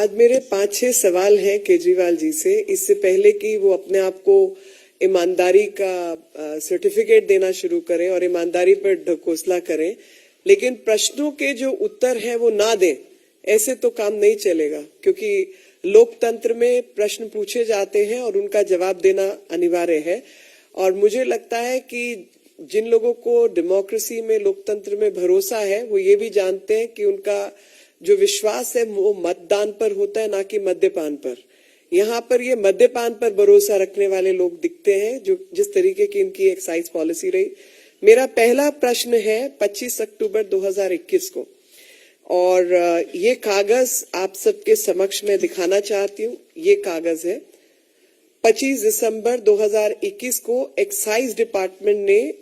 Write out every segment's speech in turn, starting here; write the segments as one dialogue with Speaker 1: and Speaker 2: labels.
Speaker 1: आज मेरे 5-6 सवाल हैं केजरीवाल जी से, इससे पहले कि वो अपने आप को ईमानदारी का सर्टिफिकेट देना शुरू करें और ईमानदारी पर ढकोसला करें, लेकिन प्रश्नों के जो उत्तर हैं वो ना दें, ऐसे तो काम नहीं चलेगा। क्योंकि लोकतंत्र में प्रश्न पूछे जाते हैं और उनका जवाब देना अनिवार्य है। और मुझे लगता है कि जिन लोगों को डेमोक्रेसी में, लोकतंत्र में भरोसा है, वो ये भी जानते हैं कि उनका जो विश्वास है वो मतदान पर होता है, ना कि मद्यपान पर। यहाँ पर ये मद्यपान पर भरोसा रखने वाले लोग दिखते हैं, जो जिस तरीके की इनकी एक्साइज पॉलिसी रही। मेरा पहला प्रश्न है 25 अक्टूबर 2021 को, और ये कागज आप सबके समक्ष में दिखाना चाहती हूँ। ये कागज है 25 दिसंबर 2021 को एक्साइज डिपार्टमेंट ने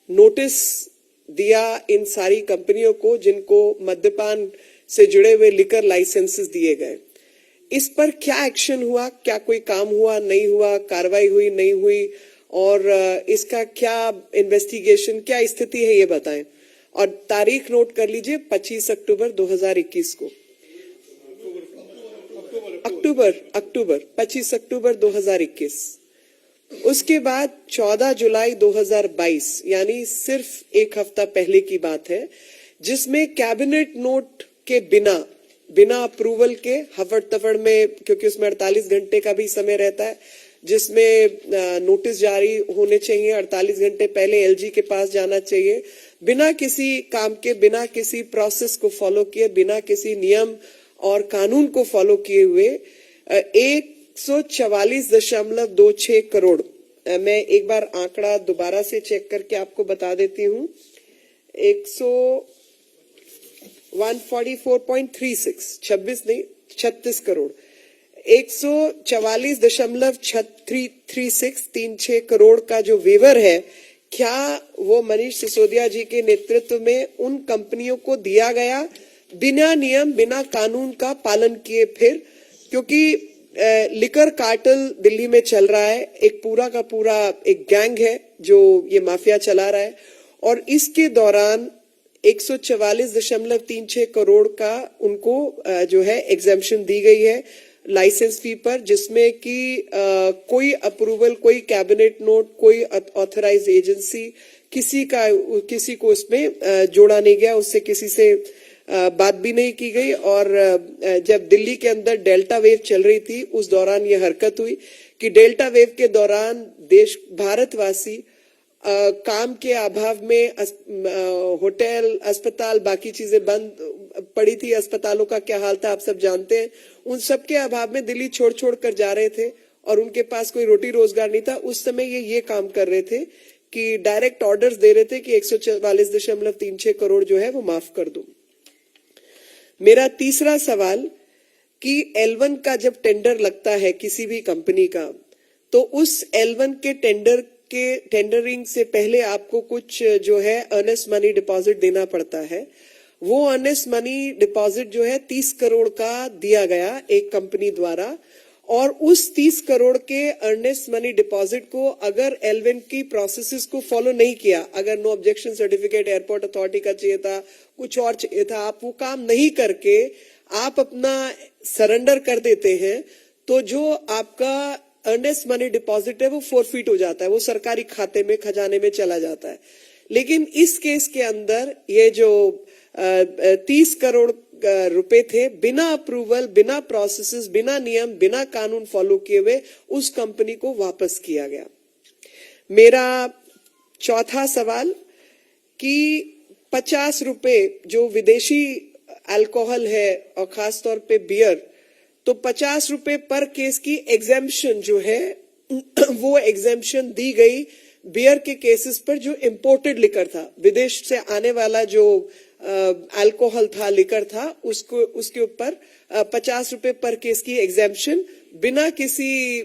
Speaker 1: नोटिस दिया इन सारी कंपनियों को जिनको मद्यपान से जुड़े हुए लिकर लाइसेंसेस दिए गए। इस पर क्या एक्शन हुआ, क्या कोई काम हुआ, नहीं हुआ, कार्रवाई हुई, नहीं हुई, और इसका क्या इन्वेस्टिगेशन, क्या स्थिति है, ये बताएं। और तारीख नोट कर लीजिए 25 अक्टूबर 2021 को। अक्टूबर 25 अक्टूबर 2021। उसके बाद 14 जुलाई 2022, यानी सिर्फ एक हफ्ता पहले की बात है, जिसमें कैबिनेट नोट के बिना अप्रूवल के हफड़ तफड़ में, क्योंकि उसमें 48 घंटे का भी समय रहता है, जिसमें नोटिस जारी होने चाहिए 48 घंटे पहले एलजी के पास जाना चाहिए, बिना किसी काम के, बिना किसी प्रोसेस को फॉलो किए, बिना किसी नियम और कानून को फॉलो किए हुए 144.26 करोड़, मैं एक बार आंकड़ा दोबारा से चेक करके आपको बता देती हूँ, 144.36, 26 नहीं 36 करोड़, 144.36 करोड़ का जो वेवर है, क्या वो मनीष सिसोदिया जी के नेतृत्व में उन कंपनियों को दिया गया बिना नियम, बिना कानून का पालन किए? फिर क्योंकि लिकर कार्टेल दिल्ली में चल रहा है, एक पूरा का पूरा एक गैंग है जो ये माफिया चला रहा है, और इसके दौरान 144.36 करोड़ का उनको जो है एग्जेम्पशन दी गई है लाइसेंस फी पर, जिसमें कि कोई अप्रूवल, कोई कैबिनेट नोट, कोई ऑथराइज एजेंसी, किसी को उसमें जोड़ा नहीं गया, उससे किसी से बात भी नहीं की गई। और जब दिल्ली के अंदर डेल्टा वेव चल रही थी, उस दौरान ये हरकत हुई कि डेल्टा वेव के दौरान भारतवासी काम के अभाव में होटल, अस्पताल, बाकी चीजें बंद पड़ी थी, अस्पतालों का क्या हाल था आप सब जानते हैं। उन सब के अभाव में दिल्ली छोड़ कर जा रहे थे और उनके पास कोई रोटी रोजगार नहीं था। उस समय ये काम कर रहे थे कि डायरेक्ट ऑर्डर्स दे रहे थे कि 144.36 करोड़ जो है वो माफ कर दो। मेरा तीसरा सवाल कि L1 का जब टेंडर लगता है किसी भी कंपनी का, तो उस L1 के टेंडरिंग से पहले आपको कुछ जो है अर्नेस्ट मनी डिपॉजिट देना पड़ता है। वो अर्नेस्ट मनी डिपॉजिट जो है 30 करोड़ का दिया गया एक कंपनी द्वारा, और उस 30 करोड़ के अर्नेस्ट मनी डिपॉजिट को अगर L1 की प्रोसेसेस को फॉलो नहीं किया, अगर no objection certificate airport authority का चाहिए था, कुछ और चाहिए था, आप वो काम नहीं करके आप अपना सरेंडर कर देते हैं, तो जो आपका अर्नेस्ट मनी डिपॉजिट है वो फोरफीट हो जाता है, वो सरकारी खाते में, खजाने में चला जाता है। लेकिन इस केस के अंदर ये जो 30 करोड़ रुपए थे, बिना अप्रूवल, बिना प्रोसेसेस, बिना नियम, बिना कानून फॉलो किए हुए उस कंपनी को वापस किया गया। मेरा चौथा सवाल कि 50 रुपए जो विदेशी अल्कोहल है और खासतौर पे बियर, तो 50 रुपए पर केस की एग्जेम्पशन जो है वो एग्जेम्पशन दी गई बियर के केसेस पर जो इंपोर्टेड लिकर था, विदेश से आने वाला जो अल्कोहल था, लिकर था, उसके ऊपर 50 रुपए पर केस की एग्जेम्पशन, बिना किसी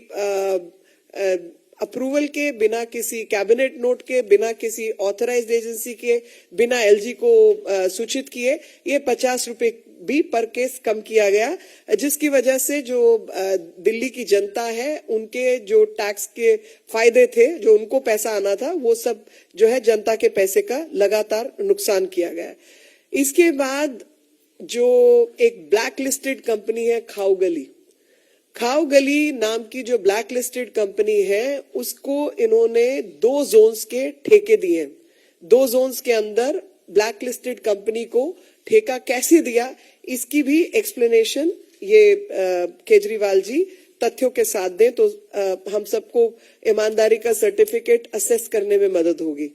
Speaker 1: अप्रूवल के, बिना किसी कैबिनेट नोट के, बिना किसी ऑथराइज्ड एजेंसी के, बिना एलजी को सूचित किए, ये 50 रुपए भी पर केस कम किया गया, जिसकी वजह से जो दिल्ली की जनता है, उनके जो टैक्स के फायदे थे, जो उनको पैसा आना था, वो सब जो है जनता के पैसे का लगातार नुकसान किया गया। इसके बाद जो एक ब्लैक लिस्टेड कंपनी है खाओ गली नाम की जो ब्लैक लिस्टेड कंपनी है, उसको इन्होंने 2 जोन्स के ठेके दिए। 2 जोन्स के अंदर ब्लैक लिस्टेड कंपनी को ठेका कैसे दिया, इसकी भी एक्सप्लेनेशन ये केजरीवाल जी तथ्यों के साथ दें तो हम सबको ईमानदारी का सर्टिफिकेट असेस करने में मदद होगी।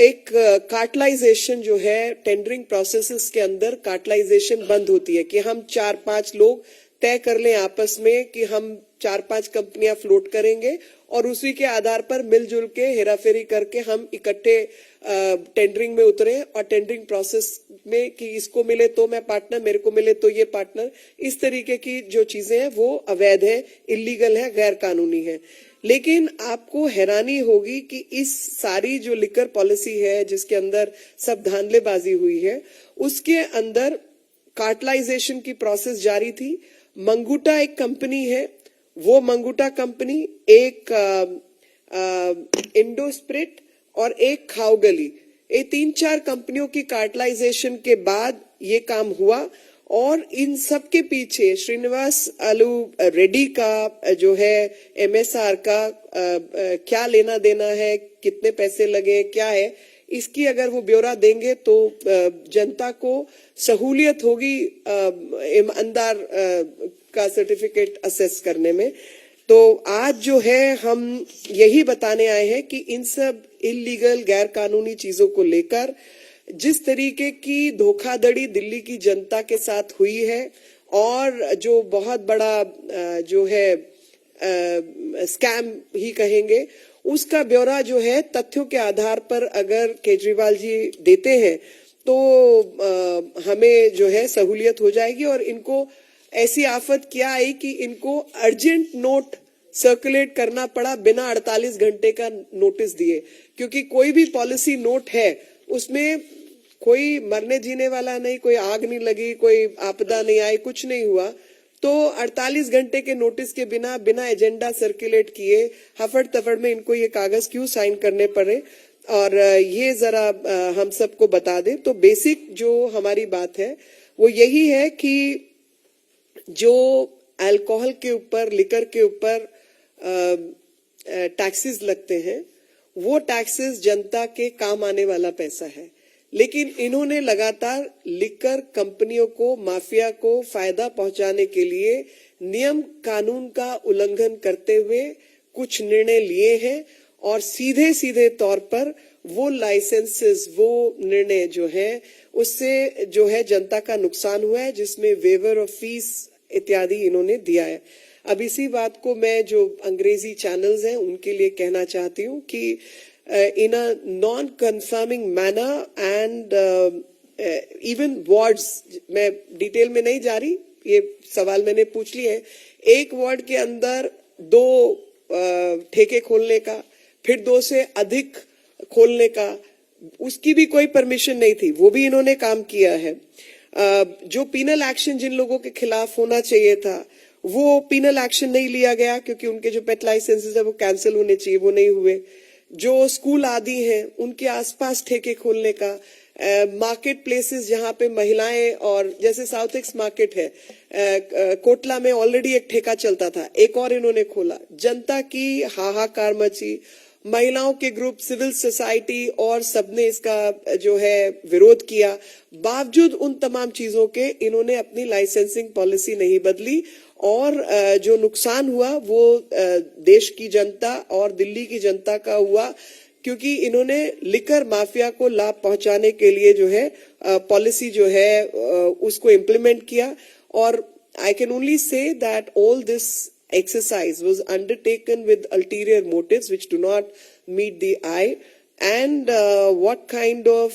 Speaker 1: एक कार्टलाइजेशन जो है टेंडरिंग प्रोसेसेस के अंदर कार्टलाइजेशन बंद होती है कि हम 4-5 लोग तय कर लें आपस में कि हम 4-5 कंपनियां फ्लोट करेंगे और उसी के आधार पर मिलजुल के हेराफेरी करके हम इकट्ठे टेंडरिंग में उतरे और टेंडरिंग प्रोसेस में कि इसको मिले तो मैं पार्टनर, मेरे को मिले तो ये पार्टनर, इस तरीके की जो चीजें हैं वो अवैध है, इलीगल है, गैर कानूनी है। लेकिन आपको हैरानी होगी कि इस सारी जो लिकर पॉलिसी है जिसके अंदर सब धांधलेबाजी हुई है, उसके अंदर कार्टलाइजेशन की प्रोसेस जारी थी। मंगूटा एक कंपनी है, वो मंगूटा कंपनी एक इंडोस्प्रिट और एक खाओगली, ये 3-4 कंपनियों की कार्टलाइजेशन के बाद ये काम हुआ और इन सब के पीछे श्रीनिवास आलू रेड्डी का जो है MSR का क्या लेना देना है, कितने पैसे लगे, क्या है, इसकी अगर वो ब्यौरा देंगे तो जनता को सहूलियत होगी ईमानदार का सर्टिफिकेट असेस करने में। तो आज जो है हम यही बताने आए हैं कि इन सब इलीगल गैर कानूनी चीजों को लेकर जिस तरीके की धोखाधड़ी दिल्ली की जनता के साथ हुई है और जो बहुत बड़ा जो है स्कैम ही कहेंगे, उसका ब्यौरा जो है तथ्यों के आधार पर अगर केजरीवाल जी देते हैं तो हमें जो है सहूलियत हो जाएगी। और इनको ऐसी आफत क्या आई कि इनको अर्जेंट नोट सर्कुलेट करना पड़ा बिना 48 घंटे का नोटिस दिए, क्योंकि कोई भी पॉलिसी नोट है उसमें कोई मरने जीने वाला नहीं, कोई आग नहीं लगी, कोई आपदा नहीं आई, कुछ नहीं हुआ। तो 48 घंटे के नोटिस के बिना एजेंडा सर्कुलेट किए हफड़ तफड़ में इनको ये कागज क्यों साइन करने पड़े, और ये जरा हम सबको बता दें। तो बेसिक जो हमारी बात है वो यही है कि जो अल्कोहल के ऊपर, लिकर के ऊपर टैक्सेस लगते हैं, वो टैक्सेस जनता के काम आने वाला पैसा है, लेकिन इन्होंने लगातार लिकर कंपनियों को, माफिया को फायदा पहुंचाने के लिए नियम कानून का उल्लंघन करते हुए कुछ निर्णय लिए हैं और सीधे सीधे तौर पर वो लाइसेंसेस, वो निर्णय जो है उससे जो है जनता का नुकसान हुआ है, जिसमें वेवर ऑफ फीस इत्यादि इन्होंने दिया है। अब इसी बात को मैं जो अंग्रेजी चैनल्स हैं उनके लिए कहना चाहती हूँ कि in a non-confirming manner and even wards, मैं डिटेल में नहीं जा रही, ये सवाल मैंने पूछ लिए है, एक वार्ड के अंदर 2 ठेके खोलने का, फिर 2 से अधिक खोलने का, उसकी भी कोई परमिशन नहीं थी, वो भी इन्होंने काम किया है। जो पीनल एक्शन जिन लोगों के खिलाफ होना चाहिए था वो पीनल एक्शन नहीं लिया गया, क्योंकि उनके जो पेट लाइसेंसेस है वो कैंसिल होने चाहिए, वो नहीं हुए। जो स्कूल आदि हैं उनके आसपास ठेके खोलने का, मार्केट प्लेसेस जहां पे महिलाएं, और जैसे साउथ एक्स मार्केट है, कोटला में ऑलरेडी एक ठेका चलता था, एक और इन्होंने खोला। जनता की हाहाकार मची, महिलाओं के ग्रुप, सिविल सोसाइटी और सबने इसका जो है विरोध किया। बावजूद उन तमाम चीजों के इन्होंने अपनी लाइसेंसिंग पॉलिसी नहीं बदली और जो नुकसान हुआ वो देश की जनता और दिल्ली की जनता का हुआ, क्योंकि इन्होंने लिकर माफिया को लाभ पहुंचाने के लिए जो है पॉलिसी जो है उसको इम्प्लीमेंट किया। और I can only say that all this exercise was undertaken with ulterior motives which do not meet the eye, and what kind of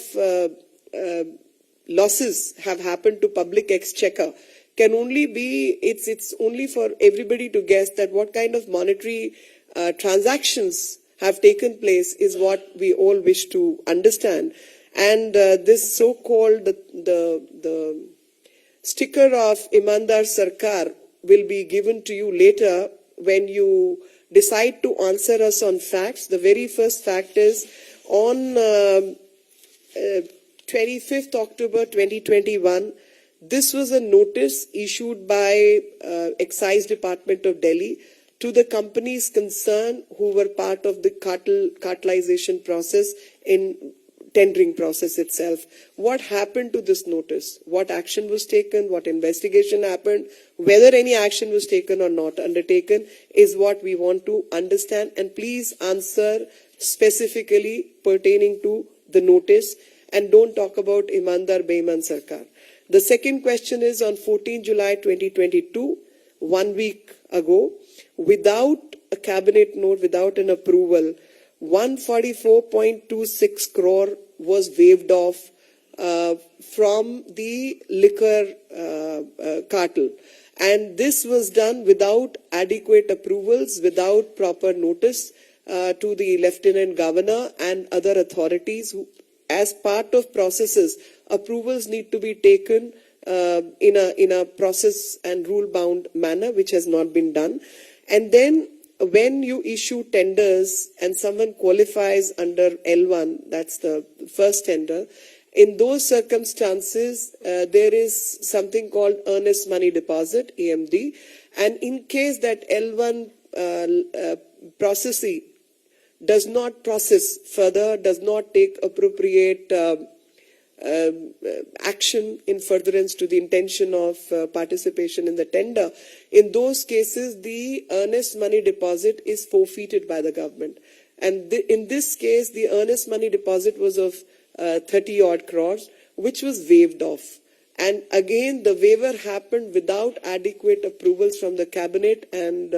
Speaker 1: losses have happened to public exchequer can only be, it's only for everybody to guess that what kind of monetary transactions have taken place is what we all wish to understand. And this so-called the sticker of Imandar Sarkar will be given to you later when you decide to answer us on facts. The very first fact is on 25th October 2021, This was a notice issued by Excise Department of Delhi to the companies concerned who were part of the cartelization process in tendering process itself. What happened to this notice? What action was taken? What investigation happened? Whether any action was taken or not undertaken is what we want to understand. And please answer specifically pertaining to the notice and don't talk about Imandar Beiman Sarkar. The second question is on 14 July 2022, 1 week ago, without a cabinet note, without an approval, 144.26 crore was waived off from the liquor cartel. And this was done without adequate approvals, without proper notice to the Lieutenant Governor and other authorities who, as part of processes, approvals need to be taken in a process and rule-bound manner, which has not been done. And then when you issue tenders and someone qualifies under L1, that's the first tender, in those circumstances, there is something called earnest money deposit, EMD. And in case that L1 processee does not process further, does not take appropriate action in furtherance to the intention of participation in the tender, in those cases, the earnest money deposit is forfeited by the government. And in this case, the earnest money deposit was of 30 odd crores, which was waived off. And again, the waiver happened without adequate approvals from the cabinet and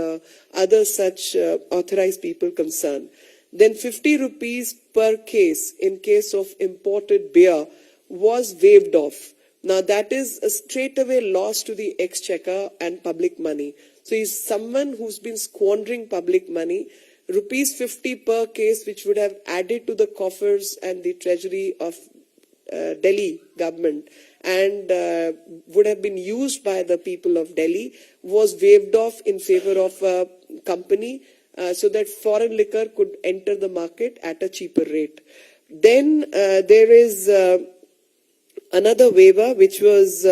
Speaker 1: other such authorized people concerned. Then 50 rupees per case in case of imported beer was waived off. Now that is a straightaway loss to the exchequer and public money. So he's someone who's been squandering public money. Rupees 50 per case, which would have added to the coffers and the treasury of Delhi government and would have been used by the people of Delhi, was waived off in favor of a company so that foreign liquor could enter the market at a cheaper rate. Then there is another waiver, which was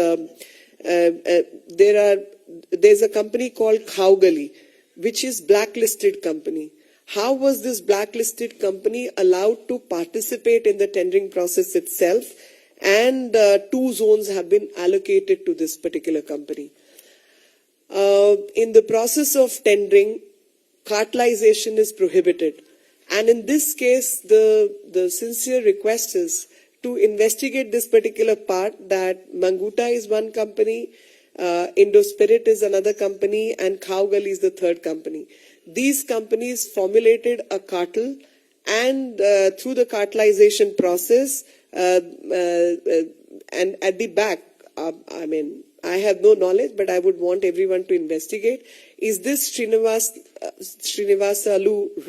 Speaker 1: there's a company called Khaugali, which is blacklisted company. How was this blacklisted company allowed to participate in the tendering process itself? And 2 zones have been allocated to this particular company. In the process of tendering, cartelization is prohibited. And in this case, the sincere request is to investigate this particular part, that Manguta is one company, Indospirit is another company, and Khaugali is the third company. These companies formulated a cartel, and through the cartelization process, and at the back, I mean, I have no knowledge, but I would want everyone to investigate. Is this Srinivasalu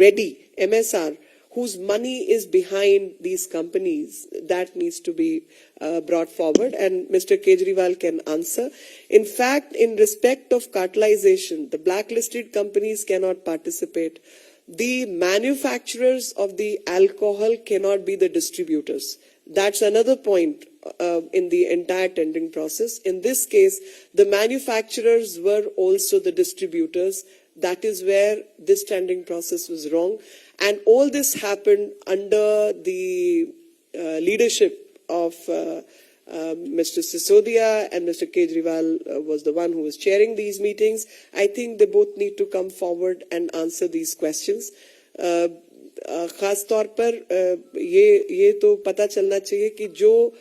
Speaker 1: Reddy, MSR, whose money is behind these companies? That needs to be brought forward, and Mr. Kejriwal can answer. In fact, in respect of cartelization, the blacklisted companies cannot participate. The manufacturers of the alcohol cannot be the distributors. That's another point in the entire tendering process. In this case, the manufacturers were also the distributors. That is where this tendering process was wrong. And all this happened under the leadership of Mr. Sisodia, and Mr. Kejriwal was the one who was chairing these meetings. I think they both need to come forward and answer these questions. खास तौर पर ये तो पता चलना चाहिए कि जो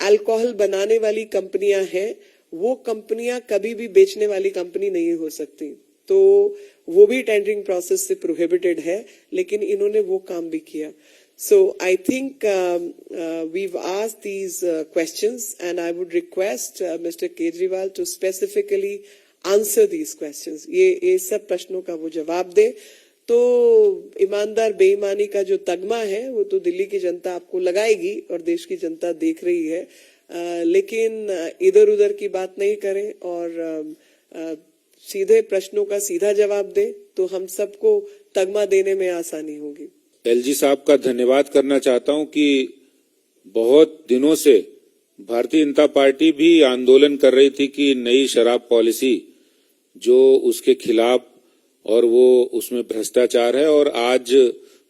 Speaker 1: अल्कोहल बनाने वाली कंपनियां हैं, वो कंपनियां कभी भी बेचने वाली कंपनी नहीं हो सकती, तो वो भी टेंडरिंग प्रोसेस से प्रोहिबिटेड है, लेकिन इन्होंने वो काम भी किया. So I think we've asked these questions, and I would request Mr. Kejriwal to specifically answer these questions. ये सब प्रश्नों का वो जवाब दे. तो ईमानदार बेईमानी का जो तगमा है वो तो दिल्ली की जनता आपको लगाएगी और देश की जनता देख रही है, लेकिन इधर उधर की बात नहीं करें और सीधे प्रश्नों का सीधा जवाब दे, तो हम सबको तगमा देने में आसानी होगी.
Speaker 2: एलजी साहब का धन्यवाद करना चाहता हूं कि बहुत दिनों से भारतीय जनता पार्टी भी आंदोलन कर रही थी कि नई शराब पॉलिसी जो उसके खिलाफ और वो उसमें भ्रष्टाचार है। और आज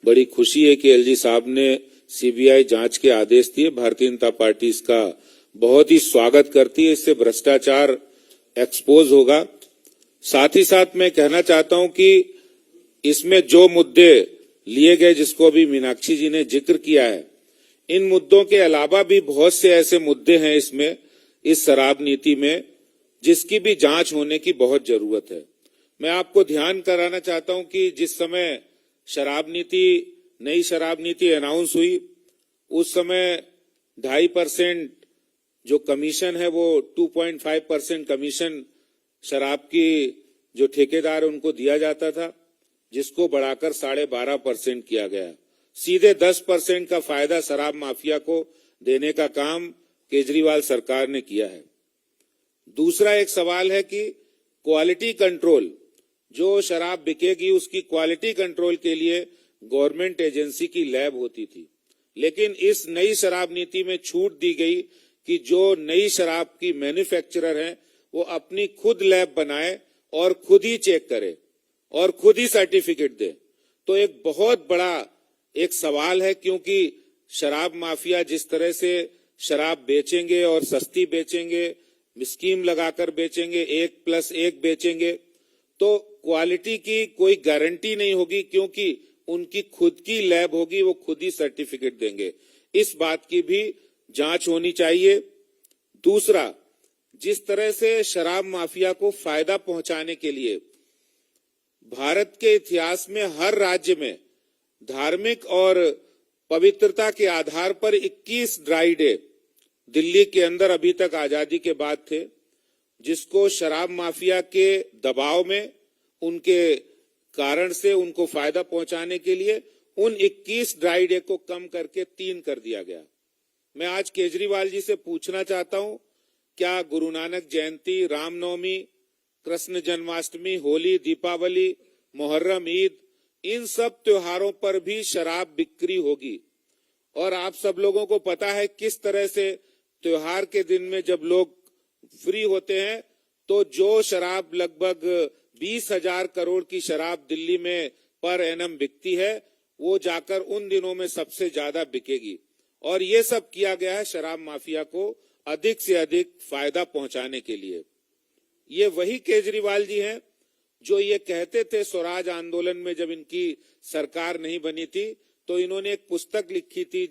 Speaker 2: बड़ी खुशी है कि एलजी साहब ने सीबीआई जांच के आदेश दिए। भारतीय जनता पार्टी इसका बहुत ही स्वागत करती है। इससे भ्रष्टाचार एक्सपोज होगा। साथ ही साथ मैं कहना चाहता हूं कि इसमें जो मुद्दे लिए गए, जिसको अभी मीनाक्षी जी ने जिक्र किया है, इन मुद्दों के अलावा भी बहुत से ऐसे मुद्दे हैं इसमें, इस शराब नीति में, जिसकी भी जांच होने की बहुत जरूरत है। मैं आपको ध्यान कराना चाहता हूं कि जिस समय नई शराब नीति अनाउंस हुई, उस समय 2.5% जो कमीशन है वो 2.5% कमीशन शराब की जो ठेकेदार उनको दिया जाता था, जिसको बढ़ाकर 12.5% किया गया। सीधे 10% का फायदा शराब माफिया को देने का काम केजरीवाल सरकार ने किया है। दूसरा एक सवाल है कि क्वालिटी कंट्रोल, जो शराब बिकेगी उसकी क्वालिटी कंट्रोल के लिए गवर्नमेंट एजेंसी की लैब होती थी, लेकिन इस नई शराब नीति में छूट दी गई कि जो नई शराब की मैन्युफैक्चरर हैं वो अपनी खुद लैब बनाए और खुद ही चेक करे और खुद ही सर्टिफिकेट दे। तो एक बहुत बड़ा एक सवाल है, क्योंकि शराब माफिया जिस तरह से शराब बेचेंगे और सस्ती बेचेंगे, स्कीम लगाकर बेचेंगे, 1+1 बेचेंगे, तो क्वालिटी की कोई गारंटी नहीं होगी, क्योंकि उनकी खुद की लैब होगी, वो खुद ही सर्टिफिकेट देंगे। इस बात की भी जांच होनी चाहिए। दूसरा, जिस तरह से शराब माफिया को फायदा पहुंचाने के लिए भारत के इतिहास में हर राज्य में धार्मिक और पवित्रता के आधार पर 21 ड्राई डे दिल्ली के अंदर अभी तक आजादी के बाद थे, जिसको शराब माफिया के दबाव में, उनके कारण से उनको फायदा पहुंचाने के लिए उन 21 ड्राई डे को कम करके 3 कर दिया गया। मैं आज केजरीवाल जी से पूछना चाहता हूं, क्या गुरु नानक जयंती, रामनवमी, कृष्ण जन्माष्टमी, होली, दीपावली, मुहर्रम, ईद, इन सब त्योहारों पर भी शराब बिक्री होगी? और आप सब लोगों को पता है किस तरह से त्योहार के दिन में जब लोग फ्री होते हैं तो जो शराब लगभग 20,000 करोड़ की शराब दिल्ली में पर एनम बिकती है, वो जाकर उन दिनों में सबसे ज्यादा बिकेगी। और ये सब किया गया है शराब माफिया को अधिक से अधिक फायदा पहुंचाने के लिए। ये वही केजरीवाल जी हैं जो ये कहते थे स्वराज आंदोलन में, जब इनकी सरकार नहीं बनी थी, तो इन्होंने एक पुस्तक लिखी थी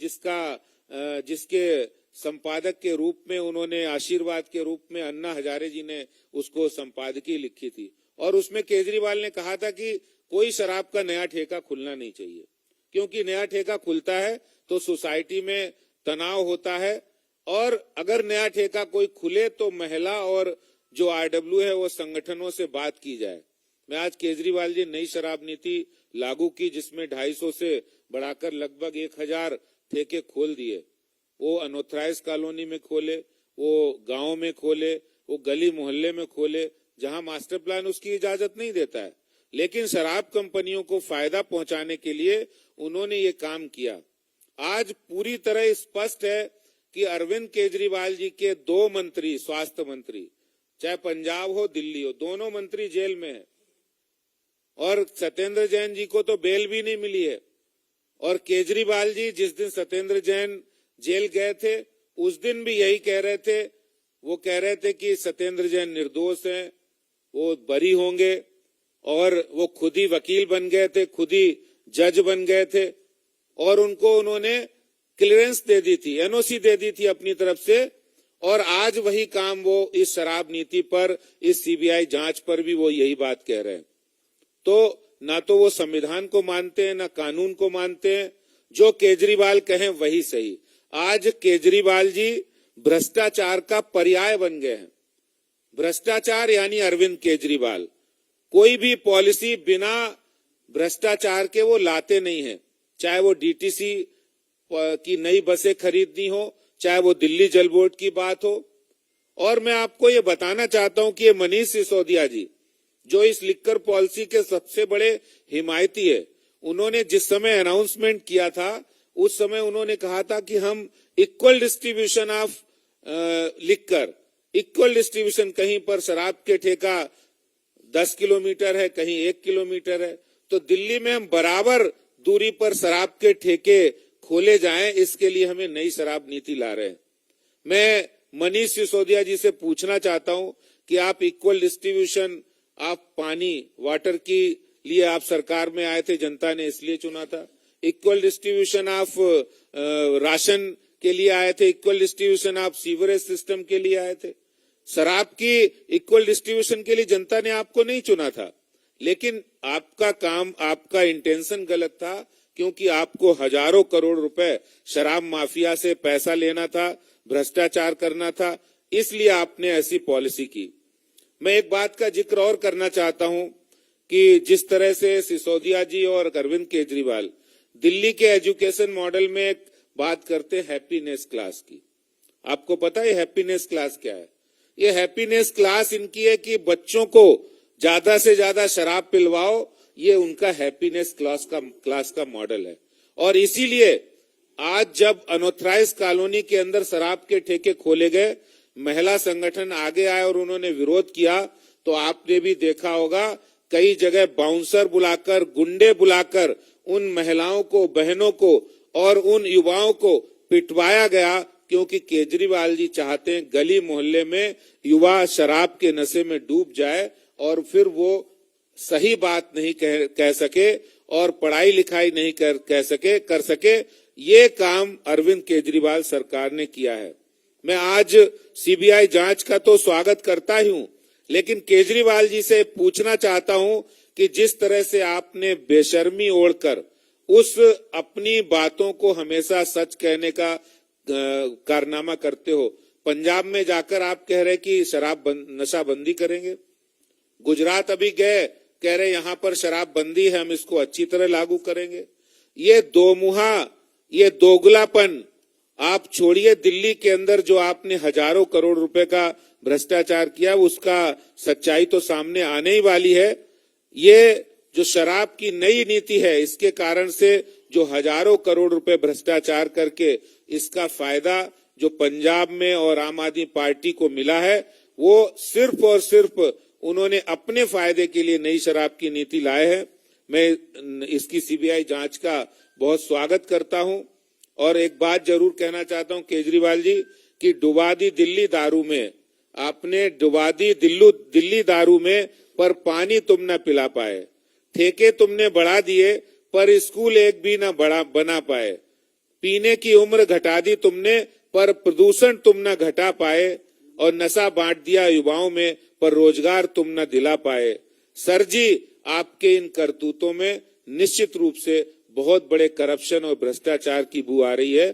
Speaker 2: जिसके संपादक के रूप में उन्होंने, आशीर्वाद के रूप में अन्ना हजारे जी ने उसको संपादकीय लिखी थी। और उसमें केजरीवाल ने कहा था कि कोई शराब का नया ठेका खुलना नहीं चाहिए, क्योंकि नया ठेका खुलता है तो सोसाइटी में तनाव होता है, और अगर नया ठेका कोई खुले तो महिला और जो आरडब्ल्यू है वो संगठनों से बात की जाए। मैं आज केजरीवाल जी नई शराब नीति लागू की, जिसमें 250 से बढ़ाकर लगभग 1000 ठेके खोल दिए। वो अनऑथराइज कॉलोनी में खोले, वो गांव में खोले, वो गली मोहल्ले में खोले, जहां मास्टर प्लान उसकी इजाजत नहीं देता है, लेकिन शराब कंपनियों को फायदा पहुंचाने के लिए उन्होंने ये काम किया। आज पूरी तरह स्पष्ट है कि अरविंद केजरीवाल जी के 2 मंत्री, स्वास्थ्य मंत्री, चाहे पंजाब हो दिल्ली हो, दोनों मंत्री जेल में है, और सत्येंद्र जैन जी को तो बेल भी नहीं मिली है। और केजरीवाल जी जिस दिन सत्येंद्र जैन जेल गए थे, उस दिन भी यही कह रहे थे, वो कह रहे थे कि सत्येंद्र जैन निर्दोष हैं, वो बरी होंगे, और वो खुद ही वकील बन गए थे, खुद ही जज बन गए थे, और उनको उन्होंने क्लियरेंस दे दी थी, एनओसी दे दी थी अपनी तरफ से। और आज वही काम वो इस शराब नीति पर, इस सीबीआई जांच पर भी वो यही बात कह रहे हैं। तो ना तो वो संविधान को मानते हैं, ना कानून को मानते हैं। जो केजरीवाल कहें वही सही। आज केजरीवाल जी भ्रष्टाचार का पर्याय बन गए हैं। भ्रष्टाचार यानी अरविंद केजरीवाल कोई भी पॉलिसी बिना भ्रष्टाचार के वो लाते नहीं है, चाहे वो डीटीसी की नई बसें खरीदनी हो, चाहे वो दिल्ली जल बोर्ड की बात हो। और मैं आपको ये बताना चाहता हूं कि ये मनीष सिसोदिया जी, जो इस लिक्कर पॉलिसी के सबसे बड़े हिमायती है, उन्होंने जिस समय अनाउंसमेंट किया था, उस समय उन्होंने कहा था कि हम इक्वल डिस्ट्रीब्यूशन ऑफ लिखकर इक्वल डिस्ट्रीब्यूशन, कहीं पर शराब के ठेका 10 किलोमीटर है, कहीं 1 किलोमीटर है, तो दिल्ली में हम बराबर दूरी पर शराब के ठेके खोले जाएं, इसके लिए हमें नई शराब नीति ला रहे हैं। मैं मनीष सिसोदिया जी से पूछना चाहता हूं कि आप इक्वल डिस्ट्रीब्यूशन, आप पानी वाटर की लिए आप सरकार में आए थे, जनता ने इसलिए चुना था। इक्वल डिस्ट्रीब्यूशन आप राशन के लिए आए थे, इक्वल डिस्ट्रीब्यूशन आप सीवरेज सिस्टम के लिए आए थे। शराब की इक्वल डिस्ट्रीब्यूशन के लिए जनता ने आपको नहीं चुना था, लेकिन आपका काम, आपका इंटेंशन गलत था, क्योंकि आपको हजारों करोड़ रुपए शराब माफिया से पैसा लेना था, भ्रष्टाचार करना था, इसलिए आपने ऐसी पॉलिसी की। मैं एक बात का जिक्र और करना चाहता हूं कि जिस तरह से सिसोदिया जी और अरविंद केजरीवाल दिल्ली के एजुकेशन मॉडल में एक बात करते हैं हैप्पीनेस क्लास की। आपको पता है हैप्पीनेस क्लास क्या है? ये हैप्पीनेस क्लास इनकी है कि बच्चों को ज्यादा से ज्यादा शराब पिलवाओ, ये उनका हैप्पीनेस क्लास का मॉडल है। और इसीलिए आज जब अनऑथराइज्ड कॉलोनी के अंदर शराब के ठेके खोले गए, महिला संगठन आगे आए और उन्होंने विरोध किया, तो आपने भी देखा होगा कई जगह बाउंसर बुलाकर, गुंडे बुलाकर उन महिलाओं को, बहनों को और उन युवाओं को पिटवाया गया, क्योंकि केजरीवाल जी चाहते हैं गली मोहल्ले में युवा शराब के नशे में डूब जाए और फिर वो सही बात नहीं कह सके और पढ़ाई लिखाई नहीं कर सके। ये काम अरविंद केजरीवाल सरकार ने किया है। मैं आज सीबीआई जांच का तो स्वागत करता ही हूं, लेकिन केजरीवाल जी से पूछना चाहता हूं कि जिस तरह से आपने बेशर्मी ओढ़कर उस अपनी बातों को हमेशा सच कहने का कारनामा करते हो, पंजाब में जाकर आप कह रहे कि नशा बंदी करेंगे, गुजरात अभी गए, कह रहे यहां पर शराब बंदी है, हम इसको अच्छी तरह लागू करेंगे। ये दोमुहा, ये दोगलापन आप छोड़िए। दिल्ली के अंदर जो आपने हजारों करोड़ रुपए का भ्रष्टाचार किया, उसका सच्चाई तो सामने आने ही वाली है। ये जो शराब की नई नीति है, इसके कारण से जो हजारों करोड़ रुपए भ्रष्टाचार करके इसका फायदा जो पंजाब में और आम आदमी पार्टी को मिला है, वो सिर्फ और सिर्फ उन्होंने अपने फायदे के लिए नई शराब की नीति लाए हैं। मैं इसकी सीबीआई जांच का बहुत स्वागत करता हूं। और एक बात जरूर कहना चाहता हूं केजरीवाल जी कि डुबा दी दिल्ली दारू में, आपने डुबा दी दिल्ली दारू में, पर पानी तुम न पिला पाए। ठेके तुमने बढ़ा दिए, पर स्कूल एक भी न बना पाए। पीने की उम्र घटा दी तुमने, पर प्रदूषण तुम न घटा पाए। और नशा बांट दिया युवाओं में, पर रोजगार तुम न दिला पाए। सर जी, आपके इन करतूतों में निश्चित रूप से बहुत बड़े करप्शन और भ्रष्टाचार की बू आ रही है।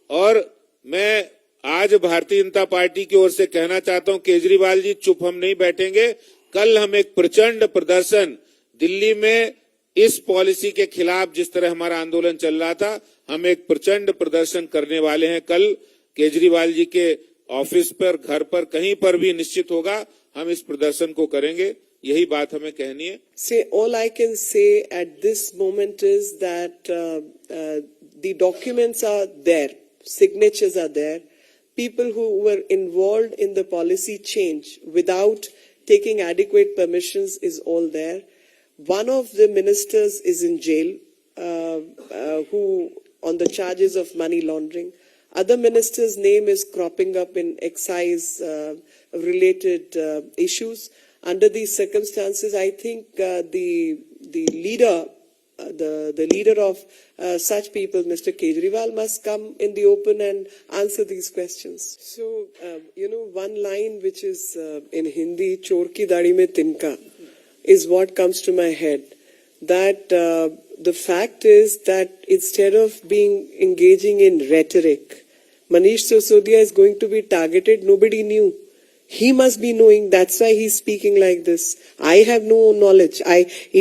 Speaker 2: और मैं आज भारतीय जनता पार्टी की ओर से कहना चाहता हूं, केजरीवाल जी चुप हम नहीं बैठेंगे। कल हम एक प्रचंड प्रदर्शन दिल्ली में इस पॉलिसी के खिलाफ, जिस तरह हमारा आंदोलन चल रहा था, हम एक प्रचंड प्रदर्शन करने वाले हैं। कल केजरीवाल जी के ऑफिस पर, घर पर, कहीं पर भी निश्चित होगा, हम इस प्रदर्शन को करेंगे। यही बात हमें कहनी है।
Speaker 1: Say all I can say at this moment is that the documents are there, signatures are there. People who were involved in the policy change without taking adequate permissions is all there. One of the ministers is in jail, who on the charges of money laundering. Other minister's name is cropping up in excise related issues. Under these circumstances, I think the leader of such people, Mr. Kejriwal, must come in the open and answer these questions. So, one line which is in Hindi, "Chor ki dadi mein tinka," is what comes to my head. That the fact is that instead of engaging in rhetoric, Manish Sisodia is going to be targeted. Nobody knew. He must be knowing. That's why he's speaking like this. I have no knowledge.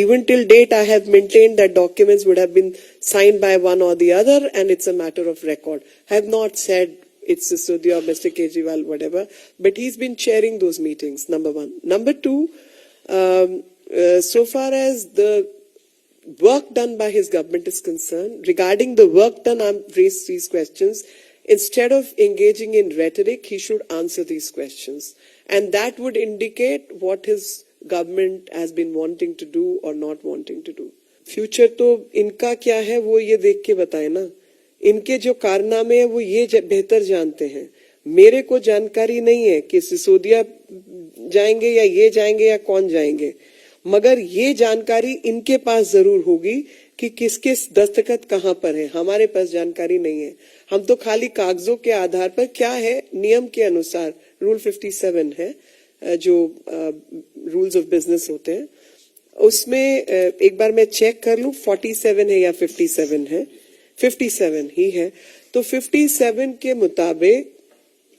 Speaker 1: Even till date, I have maintained that documents would have been signed by one or the other, and it's a matter of record. I have not said it's Sisodia or Mr. Kejriwal, whatever, but he's been chairing those meetings, number one. Number two, so far as the work done by his government is concerned, regarding the work done, I've raised these questions. Instead of engaging in rhetoric, he should answer these questions. And that would indicate what his government has been wanting to do or not wanting to do. Future तो इनका क्या है वो ये देख के बताए ना. इनके जो कारनामे हैं वो ये बेहतर जानते हैं. मेरे को जानकारी नहीं है कि सिसोदिया जाएंगे या ये जाएंगे या कौन जाएंगे, मगर ये जानकारी इनके पास जरूर होगी कि किस किस दस्तखत कहां पर है. हमारे पास जानकारी नहीं है. हम तो खाली कागजों के आधार पर क्या है नियम के अनुसार रूल 57 है जो रूल्स ऑफ बिजनेस होते हैं, उसमें एक बार मैं चेक कर लूं 47 है या 57 है. 57 ही है. तो 57 के मुताबिक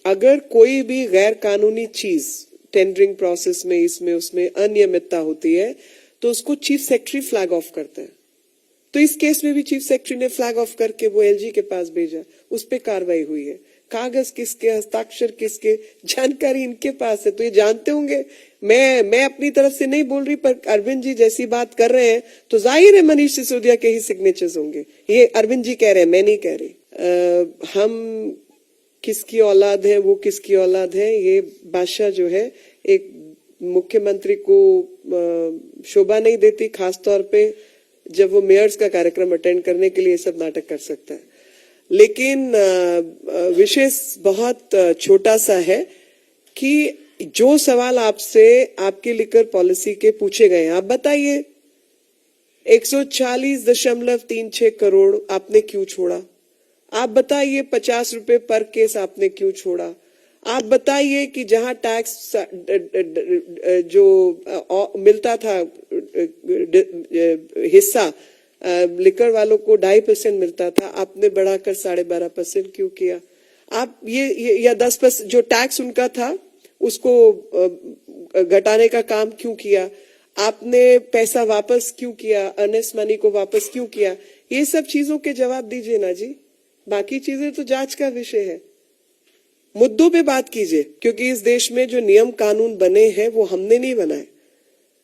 Speaker 1: अगर कोई भी गैर कानूनी चीज टेंडरिंग प्रोसेस में इसमें उसमें अनियमितता होती है तो उसको चीफ सेक्रेटरी फ्लैग ऑफ करते हैं. तो इस केस में भी चीफ सेक्रेटरी ने फ्लैग ऑफ करके वो एलजी के पास भेजा, उस पर कार्रवाई हुई है. कागज किसके, हस्ताक्षर किसके, जानकारी इनके पास है. तो ये जानते होंगे. मैं अपनी तरफ से नहीं बोल रही, पर अरविंद जी जैसी बात कर रहे हैं तो जाहिर है मनीष सिसोदिया के ही सिग्नेचर्स होंगे. ये अरविंद जी कह रहे हैं, मैं नहीं कह रही. हम किसकी औलाद है, वो किसकी औलाद है, ये बादशाह जो है एक मुख्यमंत्री को शोभा नहीं देती, खासतौर पे जब वो मेयर्स का कार्यक्रम अटेंड करने के लिए सब नाटक कर सकता है. लेकिन विषय बहुत छोटा सा है कि जो सवाल आपसे आपकी लिकर पॉलिसी के पूछे गए हैं, आप बताइए 140.36 करोड़ आपने क्यों छोड़ा. आप बताइए 50 रुपए पर केस आपने क्यों छोड़ा. आप बताइए कि जहां टैक्स जो मिलता था हिस्सा लिकर वालों को 2.5% मिलता था, आपने बढ़ाकर 12.5% क्यों किया. आप ये या 10% जो टैक्स उनका था उसको घटाने का काम क्यों किया. आपने पैसा वापस क्यों किया, अर्नेस्ट मनी को वापस क्यों किया. ये सब चीजों के जवाब दीजिए ना जी. बाकी चीजें तो जांच का विषय है. मुद्दों पे बात कीजिए, क्योंकि इस देश में जो नियम कानून बने हैं वो हमने नहीं बनाए.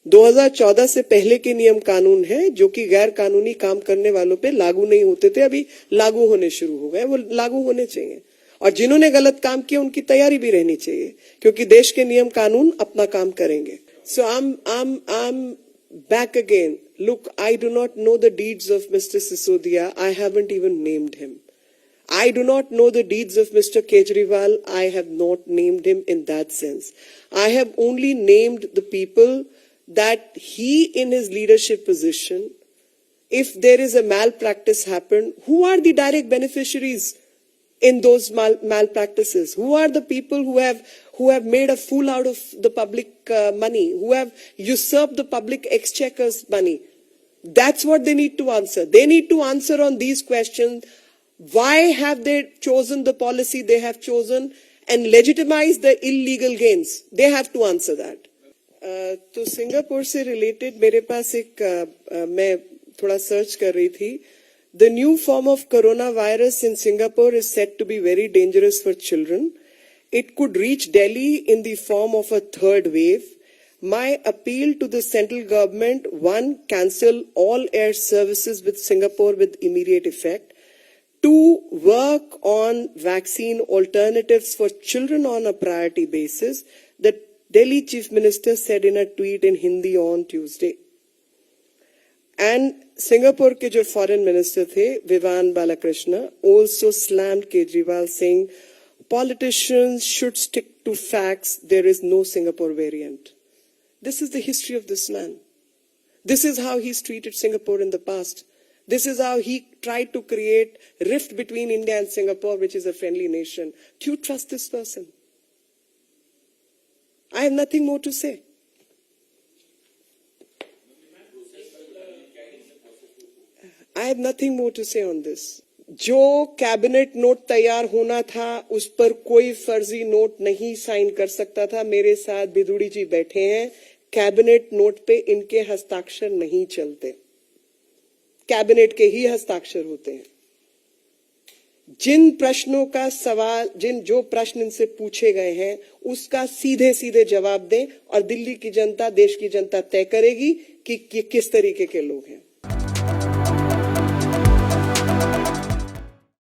Speaker 1: 2014 से पहले के नियम कानून हैं जो कि गैर कानूनी काम करने वालों पे लागू नहीं होते थे, अभी लागू होने शुरू हो गए. वो लागू होने चाहिए. और जिन्होंने गलत काम किया उनकी तैयारी भी रहनी चाहिए, क्योंकि देश के नियम कानून अपना काम करेंगे. सो I'm back again. Look, I do not know the deeds of Mr. Sisodia. I haven't even named him. I do not know the deeds of Mr. Kejriwal. I have not named him in that sense. I have only named the people that he in his leadership position, if there is a malpractice happened, who are the direct beneficiaries in those malpractices? Who are the people who have made a fool out of the public money, who have usurped the public exchequer's money? That's what they need to answer. They need to answer on these questions. Why have they chosen the policy they have chosen and legitimize the illegal gains? They have to answer that. तो Singapore से related मेरे पास एक मैं थोड़ा search कर रही थी. The new form of coronavirus in Singapore is said to be very dangerous for children. It could reach Delhi in the form of a third wave. My appeal to the central government: 1, cancel all air services with Singapore with immediate effect. 2, work on vaccine alternatives for children on a priority basis. The Delhi Chief Minister said in a tweet in Hindi on Tuesday. And Singapore के जो foreign minister थे Vivan Balakrishna also slammed Kejriwal, saying politicians should stick to facts. There is no Singapore variant. This is the history of this man. This is how he's treated Singapore in the past. This is how he tried to create rift between India and Singapore, which is a friendly nation. Do you trust this person? I have nothing more to say. I have nothing more to say on this. जो cabinet note तैयार होना था उस पर कोई फर्जी note नहीं sign कर सकता था. मेरे साथ बिदुड़ी जी बैठे हैं. कैबिनेट नोट पे इनके हस्ताक्षर नहीं चलते. कैबिनेट के ही हस्ताक्षर होते हैं. जिन प्रश्नों का सवाल जो प्रश्न इनसे पूछे गए हैं उसका सीधे सीधे जवाब दें और दिल्ली की जनता, देश की जनता तय करेगी कि किस तरीके के लोग हैं.